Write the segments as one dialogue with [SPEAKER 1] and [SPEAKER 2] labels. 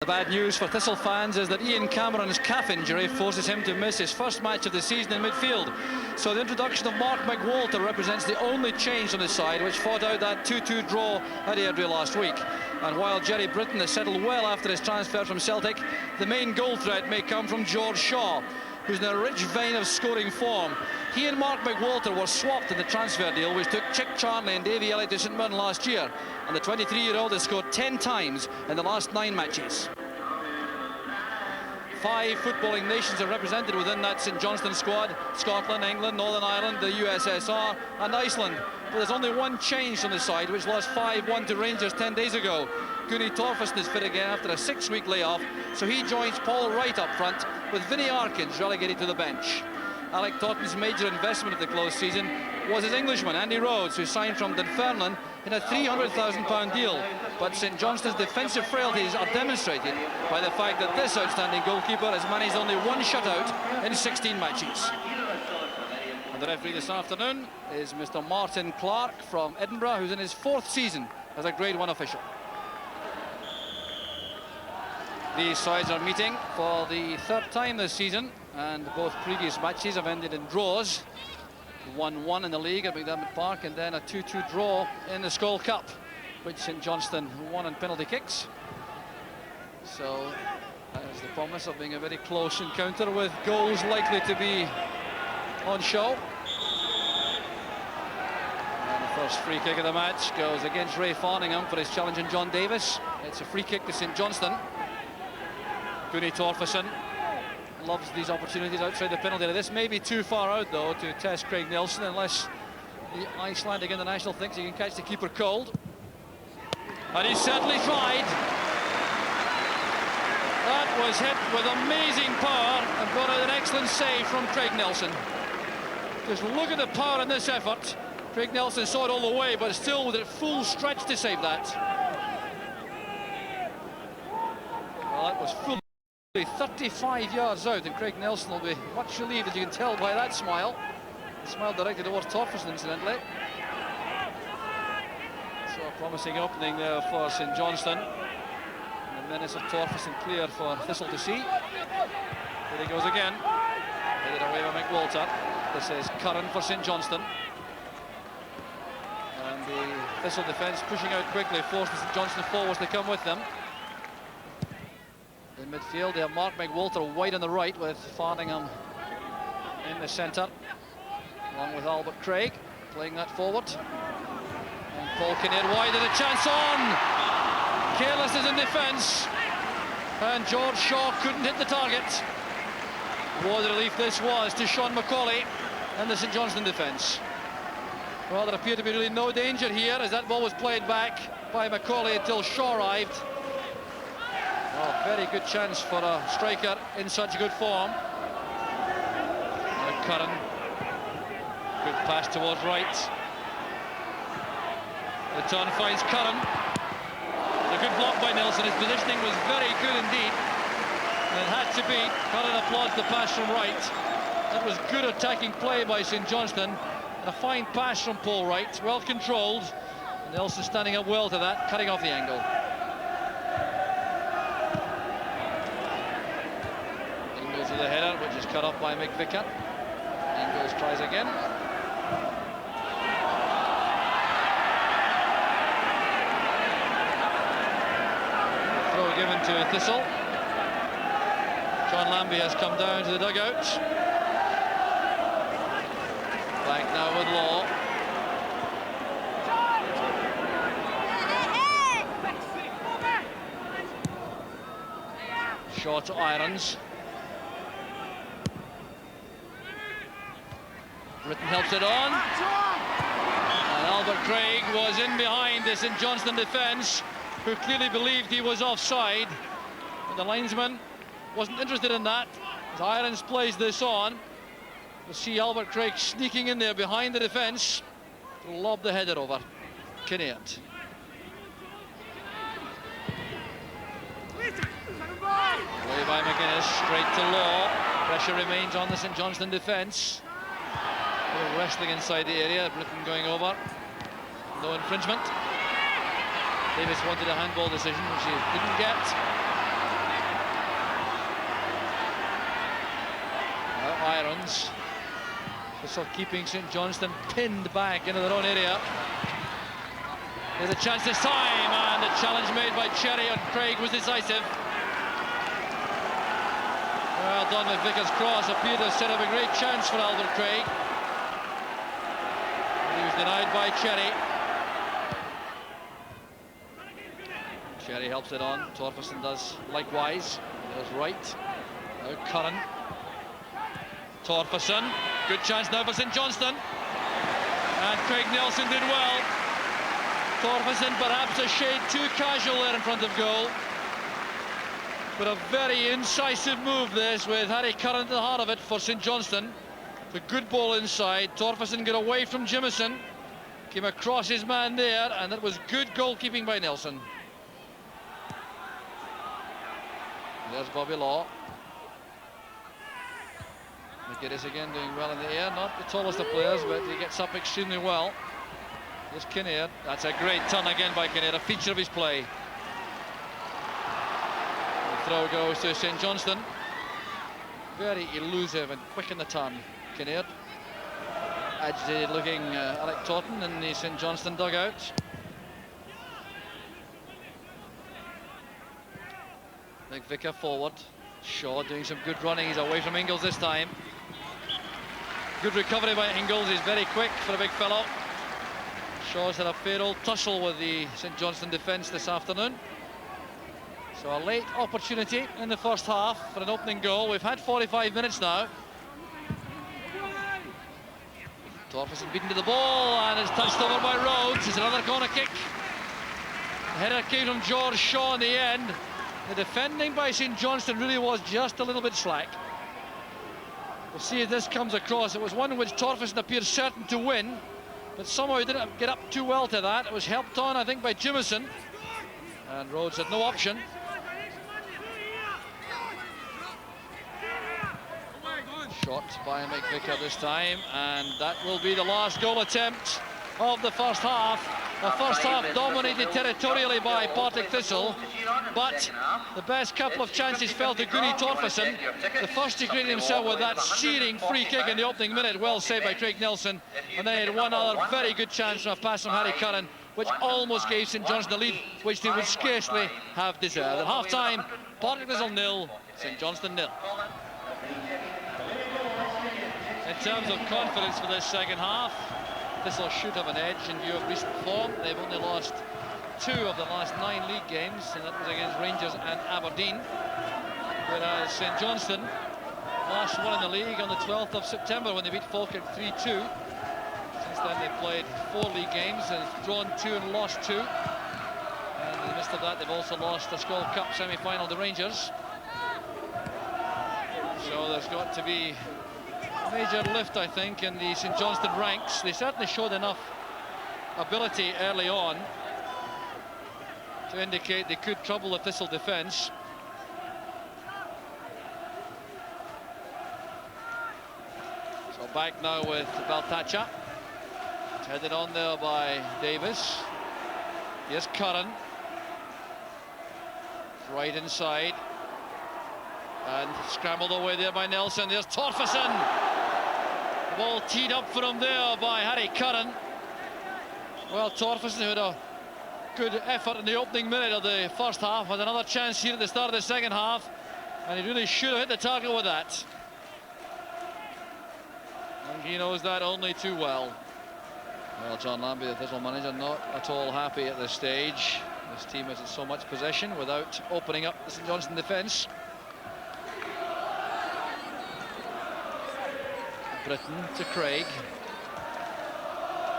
[SPEAKER 1] The bad news for Thistle fans is that Ian Cameron's calf injury forces him to miss his first match of the season in midfield. So the introduction of Mark McWalter represents the only change on his side, which fought out that 2-2 draw at Airdrie last week. And while Jerry Britton has settled well after his transfer from Celtic, the main goal threat may come from George Shaw, who's in a rich vein of scoring form. He and Mark McWalter were swapped in the transfer deal, which took Chick Charnley and Davy Elliott to St Mirren last year. And the 23-year-old has scored 10 times in the last 9 matches. 5 footballing nations are represented within that St Johnstone squad: Scotland, England, Northern Ireland, the USSR and Iceland. But there's only one change on the side, which lost 5-1 to Rangers 10 days ago. Gunny Torfason is fit again after a 6-week layoff, so he joins Paul Wright up front, with Vinnie Arkins relegated to the bench. Alec Totten's major investment of the close season was his Englishman, Andy Rhodes, who signed from Dunfermline in a £300,000 deal. But St Johnstone's defensive frailties are demonstrated by the fact that this outstanding goalkeeper has managed only 1 shutout in 16 matches. And the referee this afternoon is Mr. Martin Clark from Edinburgh, who's in his 4th season as a Grade 1 official. These sides are meeting for the 3rd time this season, and both previous matches have ended in draws. 1-1 in the league at McDermott Park, and then a 2-2 draw in the Skoll Cup, which St Johnstone won on penalty kicks. So there's the promise of being a very close encounter, with goals likely to be on show. And the first free kick of the match goes against Ray Farningham for his challenge in John Davis. It's a free kick to St Johnstone. Gunny Torfason loves these opportunities outside the penalty area. This may be too far out, though, to test Craig Nelson, unless the Icelandic international thinks he can catch the keeper cold. And he certainly tried. That was hit with amazing power and brought out an excellent save from Craig Nelson. Just look at the power in this effort. Craig Nelson saw it all the way, but still with a full stretch to save that. Well, that was full. 35 yards out, and Craig Nelson will be much relieved, as you can tell by that smile. The smile directed towards Torfason, incidentally. So a promising opening there for St Johnstone. And the menace of Torfason clear for Thistle to see. Here he goes again. Headed away by McWalter. This is Curran for St Johnstone. And the Thistle defence pushing out quickly, forced the St Johnstone forwards to come with them. In midfield, they have Mark McWalter wide on the right, with Farningham in the centre, along with Albert Craig playing that forward. And Paul Kinnaird wide, and a chance on! Carelessness in defence, and George Shaw couldn't hit the target. What a relief this was to Sean Macaulay and the St Johnstone defence. Well, there appeared to be really no danger here, as that ball was played back by Macaulay until Shaw arrived. Oh, very good chance for a striker in such good form. Now Curran. Good pass towards Wright. The turn finds Curran. A good block by Nelson. His positioning was very good indeed. And it had to be. Curran applauds the pass from Wright. That was good attacking play by St Johnstone. And a fine pass from Paul Wright. Well controlled. And Nelson standing up well to that, cutting off the angle. The header, which is cut off by McVicker. Ingles tries again. Throw given to Thistle. John Lambie has come down to the dugout. Back now with Law. Shaw to Irons. Britton helps it on, and Albert Craig was in behind the St Johnstone defence, who clearly believed he was offside, but the linesman wasn't interested in that. As Irons plays this on, we'll see Albert Craig sneaking in there behind the defence to lob the header over Kinnaird. Away by McGuinness, straight to Law. Pressure remains on the St Johnstone defence. Wrestling inside the area, Britton going over. No infringement. Davis wanted a handball decision, which he didn't get. seconds. Thistle keeping St Johnstone pinned back into their own area. There's a chance this time, and the challenge made by Cherry on Craig was decisive. Well done. McVicker's cross appeared to set up a great chance for Albert Craig. He was denied by Cherry. Cherry helps it on. Torferson does likewise. Goes right. Now Curran. Torferson. Good chance now for St Johnstone. And Craig Nelson did well. Torferson perhaps a shade too casual there in front of goal. But a very incisive move this, with Harry Curran at the heart of it for St Johnstone. The good ball inside. Torferson got away from Jimison. Came across his man there, and that was good goalkeeping by Nelson. There's Bobby Law. McGuinness again doing well in the air. Not the tallest of players, but he gets up extremely well. Here's Kinnaird. That's a great turn again by Kinnaird, a feature of his play. The throw goes to St Johnstone. Very elusive and quick in the turn, Kinnaird. Agitated looking Alec Totten in the St Johnstone dugout. McVicker forward. Shaw doing some good running. He's away from Ingles this time. Good recovery by Ingles. He's very quick for a big fellow. Shaw's had a fair old tussle with the St Johnstone defence this afternoon. So a late opportunity in the first half for an opening goal. We've had 45 minutes now. Torferson beaten to the ball and is touched over by Rhodes. It's another corner kick. The header came from George Shaw in the end. The defending by St Johnstone really was just a little bit slack. We'll see if this comes across. It was one which Torferson appeared certain to win, but somehow he didn't get up too well to that. It was helped on, I think, by Jimison, and Rhodes had no option. Shot by McVicker this time, and that will be the last goal attempt of the first half. The first half dominated territorially by Partick Thistle, but the best couple of chances fell to Goonie Torferson. The first he created himself with that searing free kick in the opening minute, well saved by Craig Nelson, and then he had one other very good chance from a pass from Harry Curran, which almost gave St Johnstone the lead, which they would scarcely have deserved. At half-time, Partick Thistle 0, St Johnstone 0. In terms of confidence for this second half, Thistle should have an edge in view of recent form. They've only lost 2 of the last 9 league games, and that was against Rangers and Aberdeen. Whereas St Johnstone last won in the league on the 12th of September when they beat Falkirk 3-2. Since then they've played 4 league games and drawn 2 and lost 2. And in the midst of that they've also lost the Skull Cup semi-final to Rangers. So there's got to be a major lift, I think, in the St Johnstone ranks. They certainly showed enough ability early on to indicate they could trouble the Thistle defence. So back now with Baltacha. It's headed on there by Davis. Here's Curran. Right inside. And scrambled away there by Nelson. There's Torferson. The ball teed up for him there by Harry Curran. Well, Torferson, who had a good effort in the opening minute of the first half, had another chance here at the start of the second half, and he really should have hit the target with that. And he knows that only too well. Well, John Lambie, the Thistle manager, not at all happy at this stage. This team has so much possession without opening up the St Johnstone defence. Britton to Craig.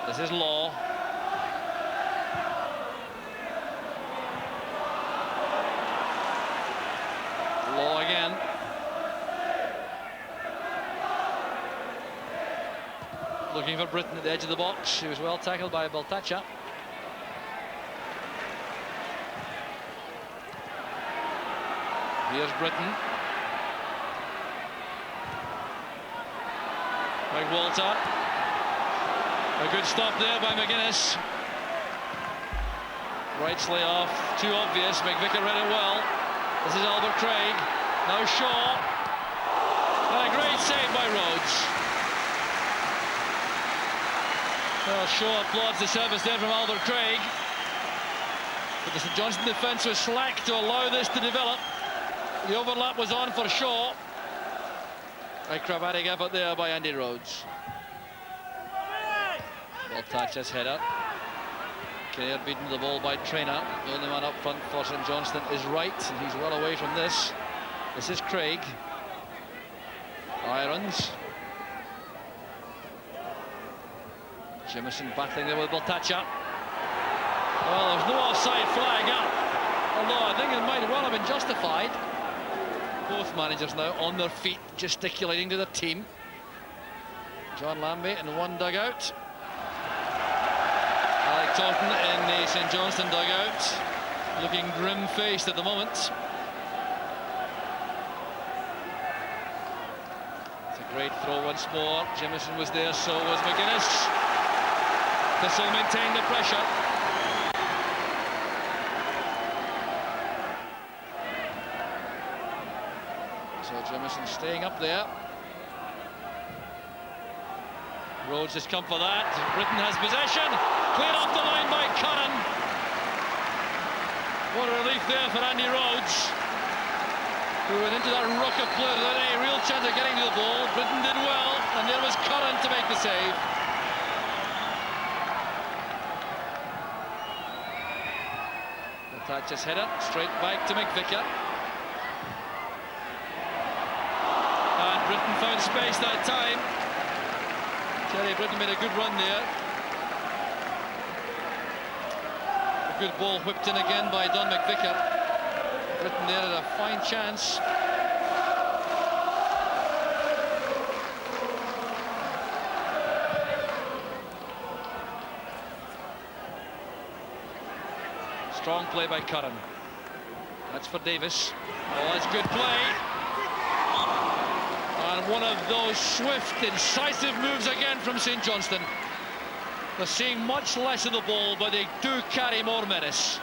[SPEAKER 1] This is Law. Law again. Looking for Britton at the edge of the box. He was well tackled by Baltacha. Here's Britton. Walter. A good stop there by McGuinness. Rightsley off, too obvious. McVicker read it well. This is Albert Craig. Now Shaw. And a great save by Rhodes. Well, Shaw applauds the service there from Albert Craig. But the St Johnstone defence was slack to allow this to develop. The overlap was on for Shaw. Acrobatic effort there by Andy Rhodes. Well touch, this header. Kinnaird beaten the ball by Traynor. The only man up front for St Johnstone is Wright, and he's well away from this. This is Craig. Irons. Jimison battling there with Baltacha. Well, there's no offside flag up, although I think it might well have been justified. Both managers now on their feet, gesticulating to the team. John Lambie in one dugout. Alec Taunton in the St Johnstone dugout, looking grim-faced at the moment. It's a great throw once more. Jimison was there, so was McGuinness. Thistle maintained the pressure. So Jimison staying up there. Rhodes has come for that. Britton has possession. Cleared off the line by Curran. What a relief there for Andy Rhodes, who went into that ruck of play without any real chance of getting to the ball. Britton did well, and there was Curran to make the save. The touches header straight back to McVicker. And Britton found space that time. Terry Britton made a good run there. A good ball whipped in again by Don McVicker. Britton there had a fine chance. Strong play by Curran. That's for Davis. Oh, that's good play. And one of those swift, incisive moves again from St Johnstone. They're seeing much less of the ball, but they do carry more menace.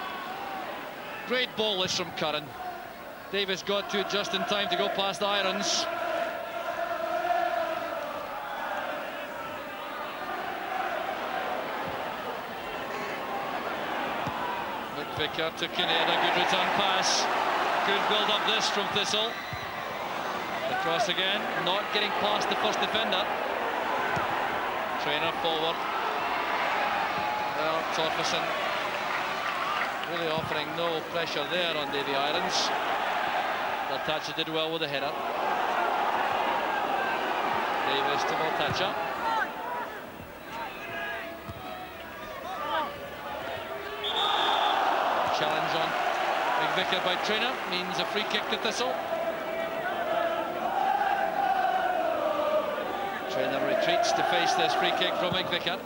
[SPEAKER 1] Great ball this from Curran. Davis got to it just in time to go past Irons. McVicker to Kinnaird, a good return pass. Good build up this from Thistle. Across again, not getting past the first defender. Traynor forward. Well, Torferson really offering no pressure there on Davy Irons. Baltacha did well with the header. Davis to Baltacha. Challenge on McVicker by Traynor means a free kick to Thistle. Traynor retreats to face this free kick from McVicker.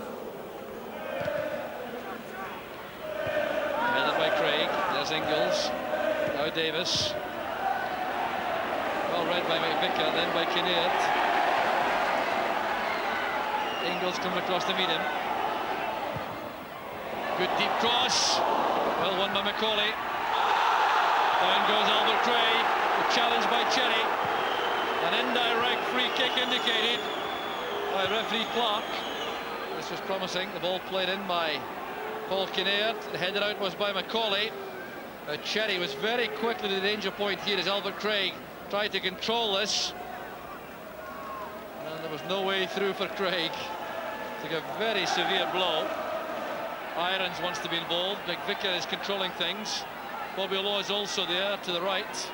[SPEAKER 1] Headed by Craig. There's Ingles. Now Davis. Well read by McVicker, then by Kinnaird. Ingles coming across to meet him. Good deep cross. Well won by Macaulay. Down goes Albert Craig. The challenge by Cherry. An indirect free kick indicated by referee Clark. This was promising. The ball played in by Paul Kinnaird. The header out was by Macaulay. Cherry was very quickly to the danger point here as Albert Craig tried to control this. And there was no way through for Craig. Took a very severe blow. Irons wants to be involved. McVicker is controlling things. Bobby Law is also there to the right.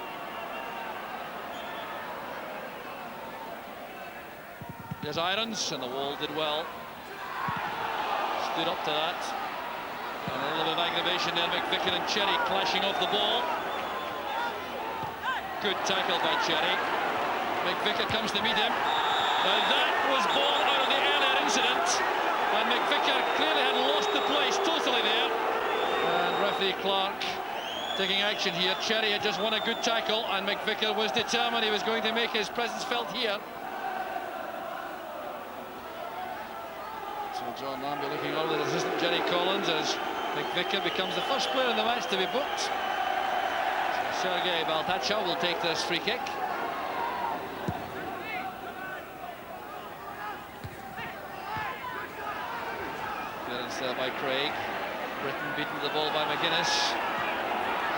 [SPEAKER 1] There's Irons, and the wall did well. Stood up to that. And a little bit of aggravation there. McVicker and Cherry clashing off the ball. Good tackle by Cherry. McVicker comes to meet him. Now that was ball out of the earlier incident. And McVicker clearly had lost the place totally there. And referee Clark taking action here. Cherry had just won a good tackle, and McVicker was determined he was going to make his presence felt here. So John Lambie looking over the assistant Jerry Collins as McVicker becomes the first player in the match to be booked. So Sergei Baltacha will take this free kick. there by Craig. Britton beaten to the ball by McGuinness.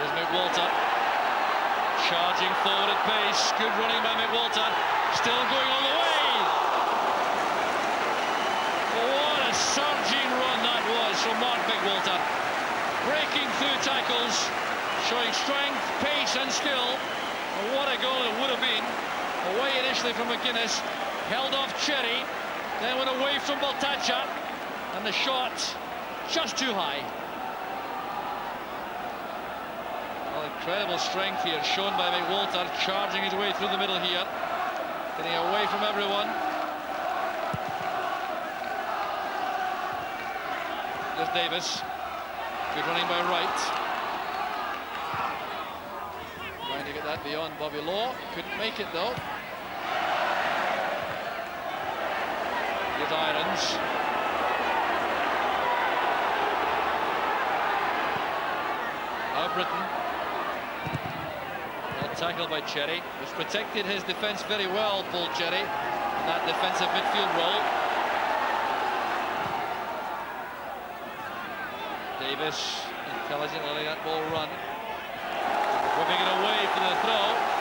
[SPEAKER 1] Here's McWalter. Charging forward at pace. Good running by McWalter. Still going all the way. What a surging run that was from Mark McWalter. Breaking through tackles, showing strength, pace and skill. And what a goal it would have been. Away initially from McGuinness. Held off Cherry. Then went away from Baltacha. And the shot just too high. Well, incredible strength here shown by McWalter, charging his way through the middle here, getting away from everyone. There's Davis. Good running by Wright. Trying to get that beyond Bobby Law. Couldn't make it though. Here's Irons. Now Britton. Well tackled by Cherry, which protected his defence very well, Paul Cherry, in that defensive midfield role. Davis intelligently letting that ball run. Whipping it away for the throw.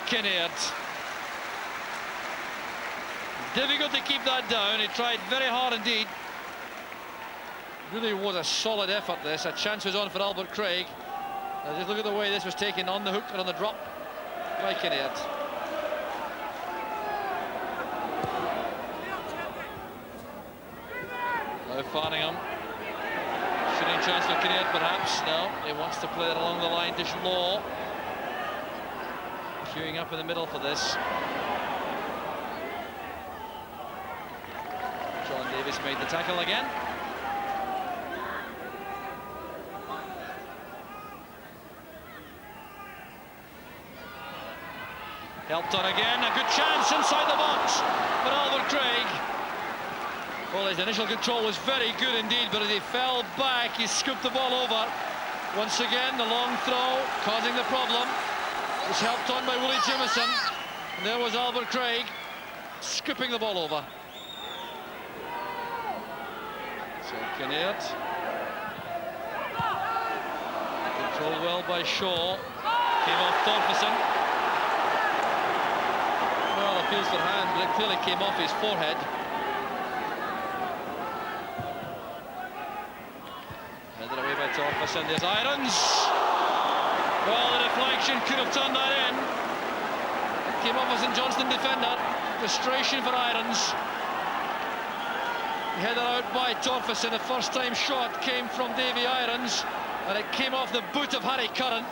[SPEAKER 1] Kinnaird. Difficult to keep that down. He tried very hard indeed. Really was a solid effort this. A chance was on for Albert Craig. Now just look at the way this was taken on the hook and on the drop by Kinnaird. Now Farningham. Shooting chance for Kinnaird perhaps. No, he wants to play it along the line to Law. Queuing up in the middle for this. John Davis made the tackle again. Helped on again, a good chance inside the box for Albert Craig. Well, his initial control was very good indeed, but as he fell back, he scooped the ball over. Once again, the long throw causing the problem. It was helped on by Willie Jimison. And there was Albert Craig scooping the ball over. So Kinnaird. Controlled well by Shaw. Came off Thorferson. Well, appeals for hand, but it clearly came off his forehead. Headed away by Thorferson. There's Irons. Well, the deflection could have turned that in. It came off a St Johnstone defender. Frustration for Irons. Headed out by Thorferson. The first time shot came from Davy Irons, and it came off the boot of Harry Curran.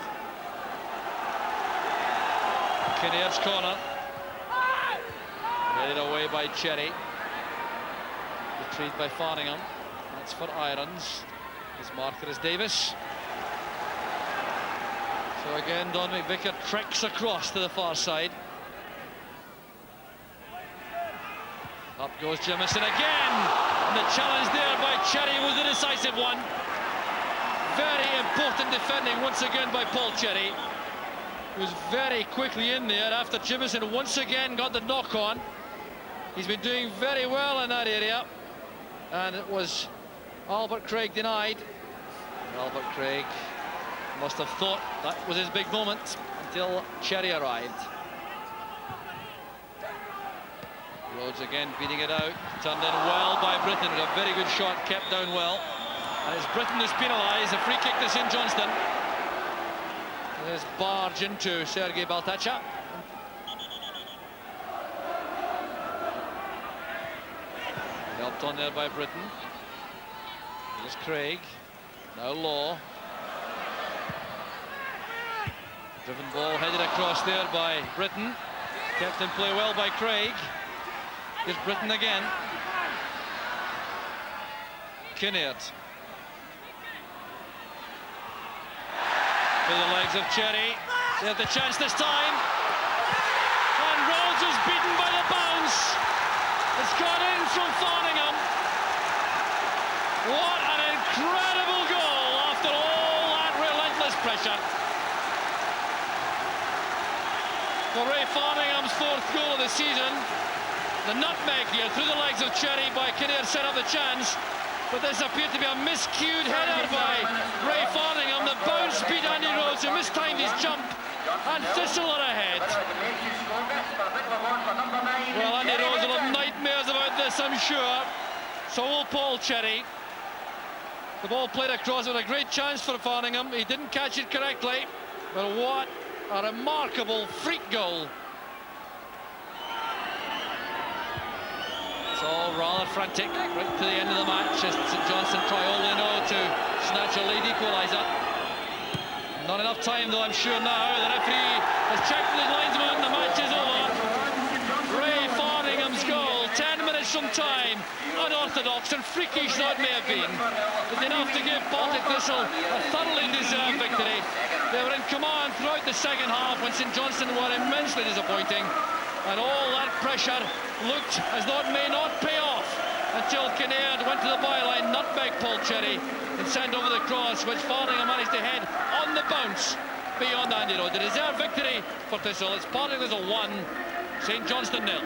[SPEAKER 1] Kinnaird's corner. Headed away by Cherry. Retrieved by Farningham. That's for Irons. His marker is Davis. So again, Don McVicker treks across to the far side. Up goes Jimison again. And the challenge there by Cherry was a decisive one. Very important defending once again by Paul Cherry. He was very quickly in there after Jimison once again got the knock on. He's been doing very well in that area. And it was Albert Craig denied. Albert Craig must have thought that was his big moment until Cherry arrived. Rhodes again beating it out. Turned in well by Britton. It was a very good shot, kept down well. And it's Britton who's penalised. A free kick to St Johnstone. There's barge into Sergei Baltacha. Helped on there by Britton. Here's Craig. Now Law. Driven ball headed across there by Britton. Kept in play well by Craig. Here's Britton again. Kinnaird. To the legs of Cherry. They have the chance this time. And Rhodes is beaten by the bounce. It's gone in from Farningham. What an incredible goal after all that relentless pressure. pressure. For Ray Farningham's 4th goal of the season. The nutmeg here through the legs of Cherry by Kinnaird set up the chance. But this appeared to be a miscued header by Ray Farningham. The bounce beat Andy Rhodes, who mistimed his jump, and Thistle are ahead. Well, Andy Rhodes will have nightmares about this, I'm sure. So will Paul Cherry. The ball played across with a great chance for Farningham. He didn't catch it correctly, but what a remarkable freak goal. It's all rather frantic right to the end of the match as St Johnstone try all they know to snatch a late equaliser. Not enough time though, I'm sure now. The referee has checked with his linesman. The match is over. Ray Farningham's goal, 10 minutes from time. Unorthodox and freakish though it may have been, but enough to give Baltic Thistle a thoroughly deserved victory. They were in command throughout the second half when St Johnstone were immensely disappointing, and all that pressure looked as though it may not pay off until Kinnaird went to the byline, nutmeg Paul Cherry, and sent over the cross, which Farningham managed to head on the bounce beyond Andy Road. The deserved victory for Thistle. It's Partick Thistle 1, St Johnstone 0.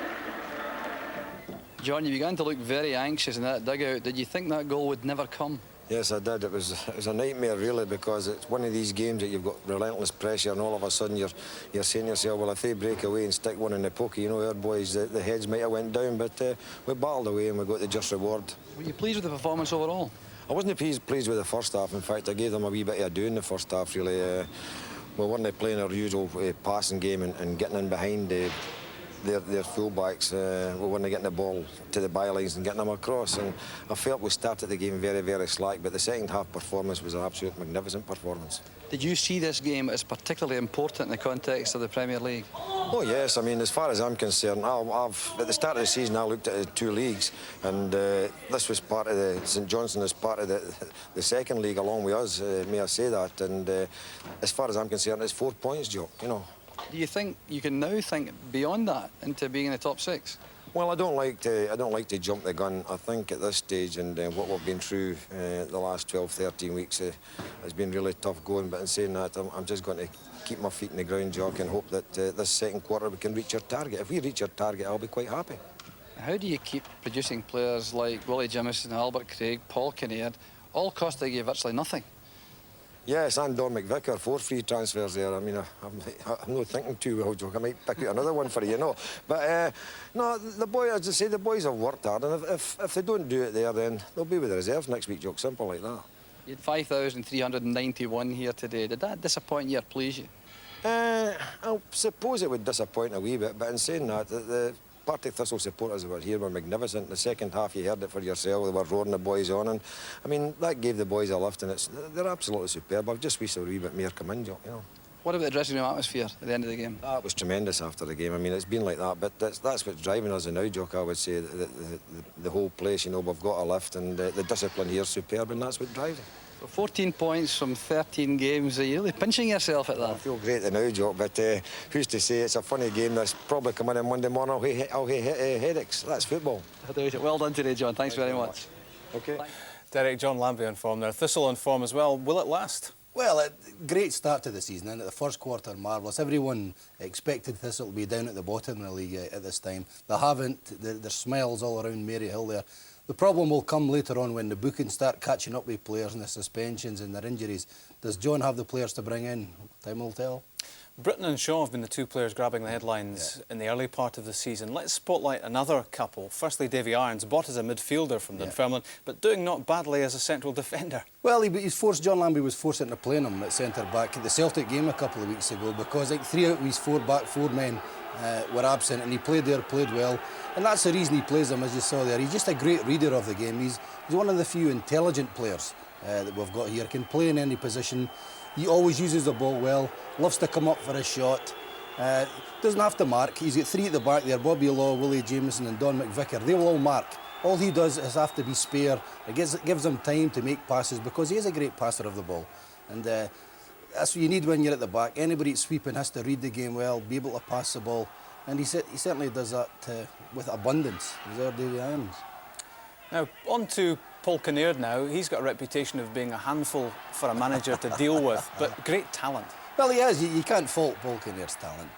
[SPEAKER 2] John, you began to look very anxious in that dugout. Did you think that goal would never come?
[SPEAKER 3] Yes, I did. It was a nightmare, really, because it's one of these games that you've got relentless pressure, and all of a sudden you're saying to yourself, well, if they break away and stick one in the pokey, you know, our boys, the heads might have went down, but we battled away and we got the just reward.
[SPEAKER 2] Were you pleased with the performance overall?
[SPEAKER 3] I wasn't pleased with the first half. In fact, I gave them a wee bit of a do in the first half, really. We weren't playing our usual passing game and getting in behind their full-backs. We weren't getting the ball to the bylines and getting them across, and I felt we started the game very, very slack, but the second half performance was an absolute magnificent performance.
[SPEAKER 2] Did you see this game as particularly important in the context of the Premier League?
[SPEAKER 3] Oh yes, I mean, as far as I'm concerned, at the start of the season I looked at the 2 leagues, and this was part of St Johnstone is part of the second league along with us, may I say that, and as far as I'm concerned, it's 4 points, Joe, you know.
[SPEAKER 2] Do you think you can now think beyond that into being in the top 6?
[SPEAKER 3] Well, I don't like to jump the gun. I think at this stage and what we've been through the last 12, 13 weeks has been really tough going. But in saying that, I'm just going to keep my feet in the ground, Jock, and hope that this second quarter we can reach our target. If we reach our target, I'll be quite happy.
[SPEAKER 2] How do you keep producing players like Willie Jimison, Albert Craig, Paul Kinnaird, all costing you virtually nothing?
[SPEAKER 3] Yes, and Don McVicker, 4 free transfers there. I mean, I'm not thinking too well, Jock. I might pick out another one for you, know. But, no, the boys, as I say, the boys have worked hard, and if they don't do it there, then they'll be with the reserves next week, Jock. Simple like that.
[SPEAKER 2] You had 5,391 here today. Did that disappoint you or please you?
[SPEAKER 3] I suppose it would disappoint a wee bit, but in saying that, the Partick Thistle supporters who were here were magnificent. The second half, you heard it for yourself. They were roaring the boys on, and I mean that gave the boys a lift, and they're absolutely superb. I've just wished a wee bit more come in, Jock, you know.
[SPEAKER 2] What about the dressing room atmosphere at the end of the game?
[SPEAKER 3] That was tremendous after the game. I mean, it's been like that, but that's what's driving us now, Jock. I would say the whole place. You know, we've got a lift, and the discipline here is superb, and that's what drives it.
[SPEAKER 2] 14 points from 13 games. Are you really pinching yourself at that?
[SPEAKER 3] I feel great now, Jock, but who's to say it's a funny game that's probably coming in Monday morning. I'll get headaches. That's football.
[SPEAKER 2] Well done today, John. Thanks very much.
[SPEAKER 3] OK.
[SPEAKER 4] Derek, John Lambie on form there. Thistle on form as well. Will it last?
[SPEAKER 5] Well, great start to the season, and at the first quarter, marvellous. Everyone expected Thistle to be down at the bottom of the league at this time. They haven't. There's smiles all around Maryhill there. The problem will come later on when the bookings start catching up with players and the suspensions and their injuries. Does John have the players to bring in? Time will tell.
[SPEAKER 4] Britton and Shaw have been the 2 players grabbing the headlines in the early part of the season. Let's spotlight another couple. Firstly, Davy Irons, bought as a midfielder from Dunfermline, but doing not badly as a central defender. Well,
[SPEAKER 5] John Lambie was forced into playing him at centre-back at the Celtic game a couple of weeks ago because like 3 out of his 4 men were absent, and he played well. And that's the reason he plays him, as you saw there. He's just a great reader of the game. He's one of the few intelligent players that we've got here. Can play in any position. He always uses the ball well, loves to come up for a shot, doesn't have to mark. He's got 3 at the back there, Bobby Law, Willie Jameson and Don McVicker. They will all mark. All he does is have to be spare. It gives him time to make passes because he is a great passer of the ball. And that's what you need when you're at the back. Anybody that's sweeping has to read the game well, be able to pass the ball. And he certainly does that with abundance. He's our Davy Irons.
[SPEAKER 4] Now, on to Paul Kinnaird now, he's got a reputation of being a handful for a manager to deal with, but great talent.
[SPEAKER 5] Well, he is. You can't fault Paul Kinnaird's talent.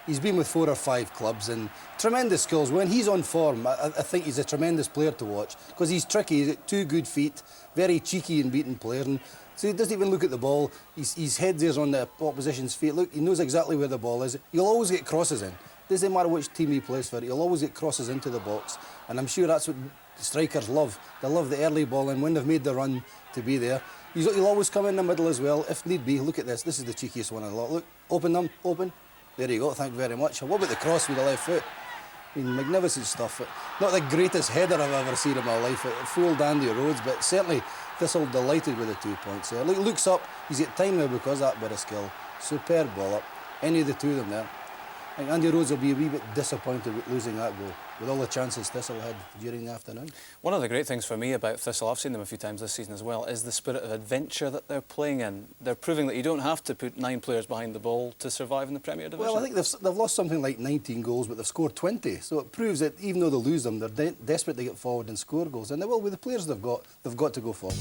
[SPEAKER 5] He's been with 4 or 5 clubs and tremendous skills. When he's on form, I think he's a tremendous player to watch because he's tricky. He's got 2 good feet, very cheeky and beaten player. And so he doesn't even look at the ball. His head is on the opposition's feet. Look, he knows exactly where the ball is. He'll always get crosses in. Doesn't matter which team he plays for, he'll always get crosses into the box. And I'm sure that's what strikers love. They love the early ball, and when they've made the run to be there, he'll always come in the middle as well, if need be. Look at this. This is the cheekiest one of the lot. Look, open them, open. There you go, thank you very much. What about the cross with the left foot? I mean, magnificent stuff. Not the greatest header I've ever seen in my life. It fooled Andy Rhodes, but certainly Thistle delighted with the 2 points there. Look, looks up, he's got time now because of that bit of skill. Superb ball up. Any of the 2 of them there. I think Andy Rhodes will be a wee bit disappointed with losing that goal, with all the chances Thistle had during the afternoon.
[SPEAKER 4] One of the great things for me about Thistle, I've seen them a few times this season as well, is the spirit of adventure that they're playing in. They're proving that you don't have to put 9 players behind the ball to survive in the Premier Division.
[SPEAKER 5] Well, I think they've lost something like 19 goals, but they've scored 20. So it proves that even though they lose them, they're desperate to get forward and score goals. And they will, with the players they've got to go forward.